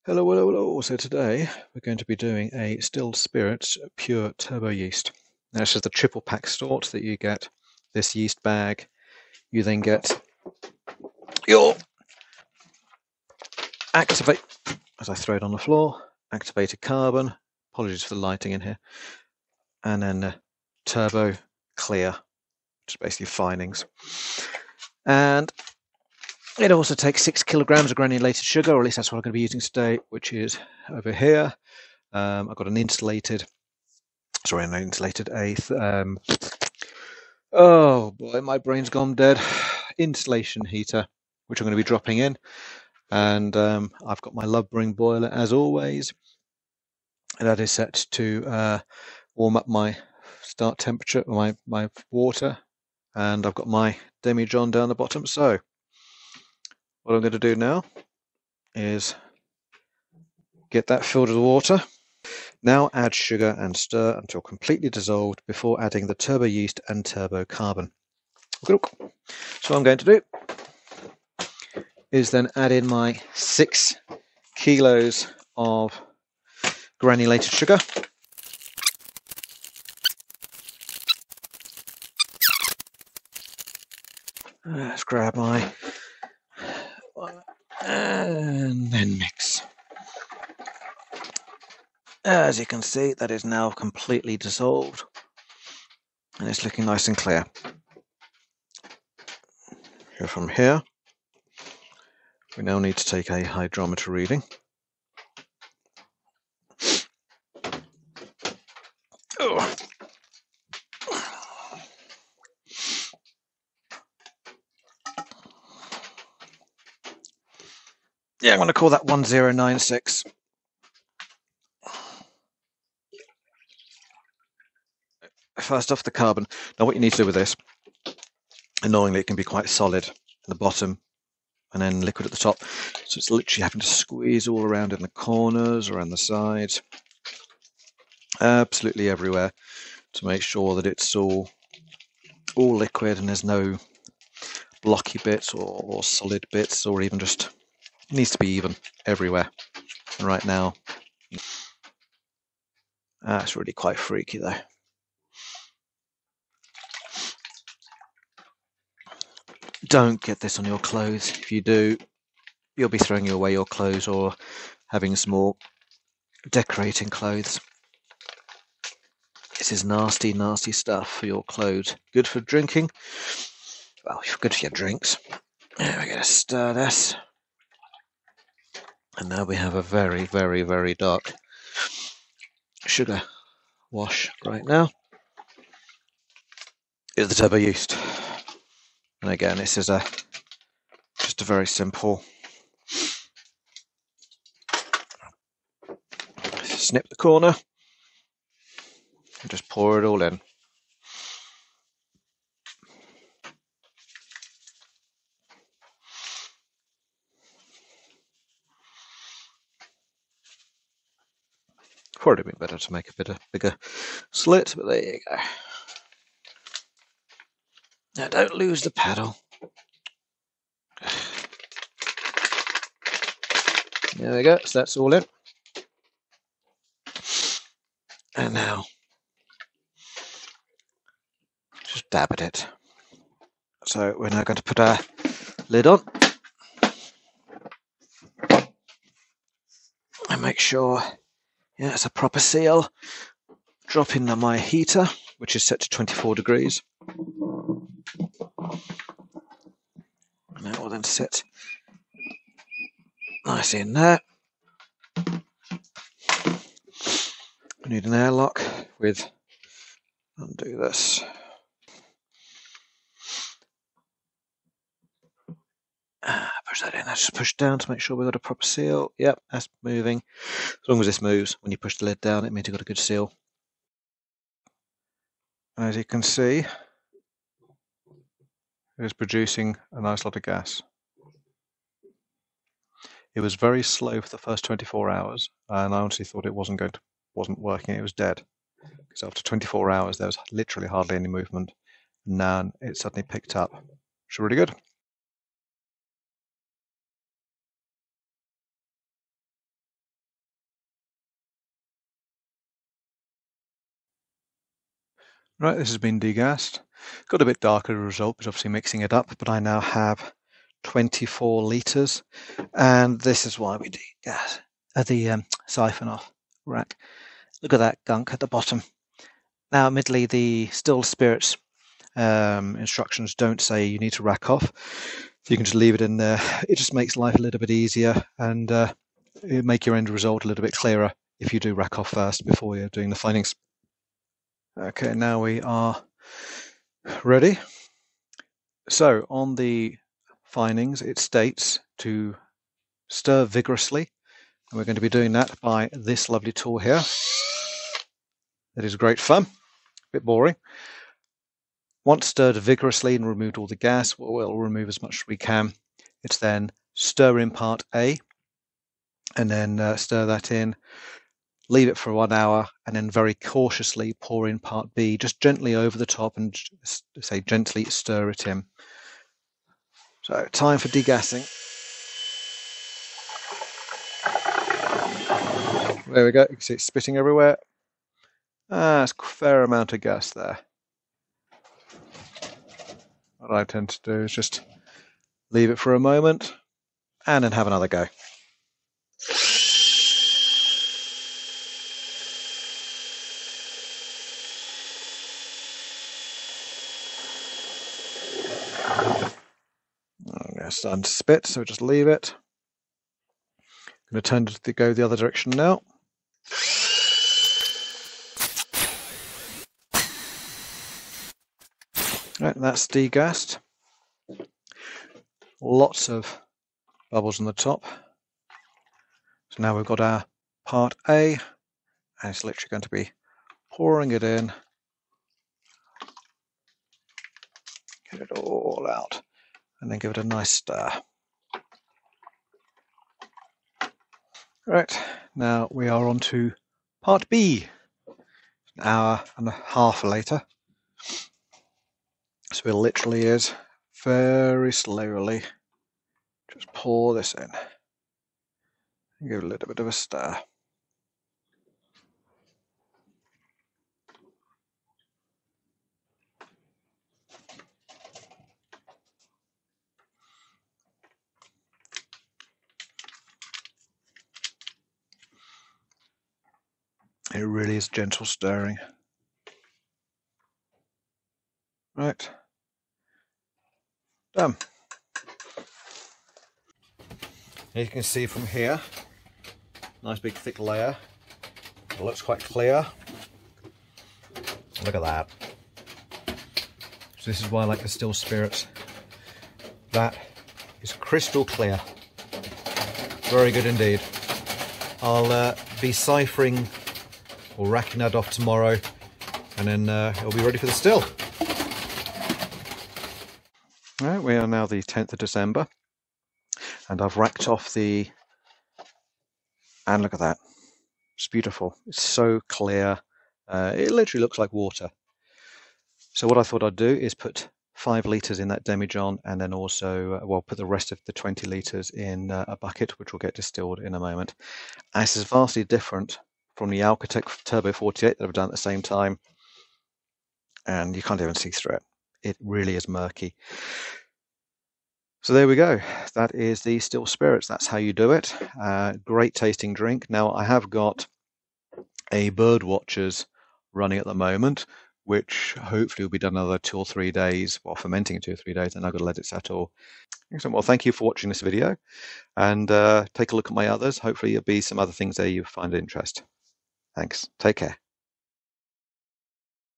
Hello, hello, hello. So today we're going to be doing a Still Spirits Pure Turbo Yeast. Now this is the triple pack sort that you get. This yeast bag. You then get your activate, as I throw it on the floor, activated carbon. Apologies for the lighting in here. And then the turbo clear, which is basically finings. And it also takes 6 kilograms of granulated sugar, or at least that's what I'm going to be using today, which is over here. I've got an insulated, oh boy, my brain's gone dead, insulation heater, which I'm going to be dropping in. And I've got my love brewing boiler as always, and that is set to warm up my start temperature, my water, and I've got my demijohn down the bottom. So what I'm going to do now is get that filled with water. Now add sugar and stir until completely dissolved before adding the turbo yeast and turbo carbon. So what I'm going to do is then add in my 6 kilos of granulated sugar. Let's grab my and then mix. As you can see, that is now completely dissolved and it's looking nice and clear. So from here, we now need to take a hydrometer reading. Oh. Yeah, I'm going to call that 1096. First off, the carbon. Now what you need to do with this, annoyingly it can be quite solid at the bottom and then liquid at the top, so it's literally having to squeeze all around in the corners, around the sides, absolutely everywhere, to make sure that it's all liquid and there's no blocky bits or solid bits, or even just, it needs to be even everywhere. And right now, it's really quite freaky though. Don't get this on your clothes. If you do, you'll be throwing away your clothes or having some more decorating clothes. This is nasty, nasty stuff for your clothes. Good for drinking. Well, good for your drinks. Now we're going to stir this. And now we have a very, very, very dark sugar wash right now. Is the turbo yeast. And again, this is just a very simple snip the corner and just pour it all in. Probably been better to make a bit of bigger slit, but there you go. Now don't lose the paddle. There we go, so that's all in. And now, just dab at it. So we're now going to put our lid on. And make sure, yeah, it's a proper seal. Drop in my heater, which is set to 24 degrees. And that will then sit nicely in there. We need an airlock with, undo this. Push that in, just push down to make sure we've got a proper seal. Yep, that's moving. As long as this moves, when you push the lid down, it means you've got a good seal. As you can see, it's producing a nice lot of gas. It was very slow for the first 24 hours, and I honestly thought it wasn't working, it was dead. Because after 24 hours, there was literally hardly any movement. Now it suddenly picked up. It's really good. Right, this has been degassed. Got a bit darker result, but obviously mixing it up. But I now have 24 litres, and this is why we degas the siphon off rack. Look at that gunk at the bottom. Now, admittedly, the Still Spirits instructions don't say you need to rack off. You can just leave it in there. It just makes life a little bit easier, and it'll make your end result a little bit clearer if you do rack off first before you're doing the findings. Okay, now we are ready. So on the findings, it states to stir vigorously, and we're going to be doing that by this lovely tool here. It is great fun, a bit boring. Once stirred vigorously and removed all the gas, we'll remove as much as we can. It's then stir in part A, and then stir that in, leave it for 1 hour, and then very cautiously pour in part B, just gently over the top, and say gently stir it in. So time for degassing. There we go, you can see it's spitting everywhere. That's a fair amount of gas there. What I tend to do is just leave it for a moment and then have another go. It's starting to spit, so just leave it. I'm going to turn to go the other direction now. Right, that's degassed. Lots of bubbles on the top. So now we've got our part A, and it's literally going to be pouring it in. Get it all out, and then give it a nice stir. Right, now we are on to part B, an hour and a half later. So it literally is very slowly just pour this in and give it a little bit of a stir. It really is gentle stirring. Right, done. You can see from here, nice big thick layer. It looks quite clear. Look at that. So this is why I like the Still Spirits. That is crystal clear. Very good indeed. I'll be ciphering or racking that off tomorrow, and then it'll be ready for the still. Right, we are now the 10th of December, and I've racked off the, and look at that, it's beautiful. It's so clear. It literally looks like water. So what I thought I'd do is put 5 litres in that demijohn, and then also, well, put the rest of the 20 litres in a bucket, which will get distilled in a moment. And this is vastly different from the Alcatech Turbo 48 that I've done at the same time, and you can't even see through it. It really is murky. So there we go. That is the Still Spirits. That's how you do it. Great tasting drink. Now I have got a Birdwatchers running at the moment, which hopefully will be done another 2 or 3 days, well, fermenting in 2 or 3 days, and I've got to let it settle. Excellent. Well, thank you for watching this video, and take a look at my others. Hopefully there'll be some other things there you find of interest. Thanks. Take care.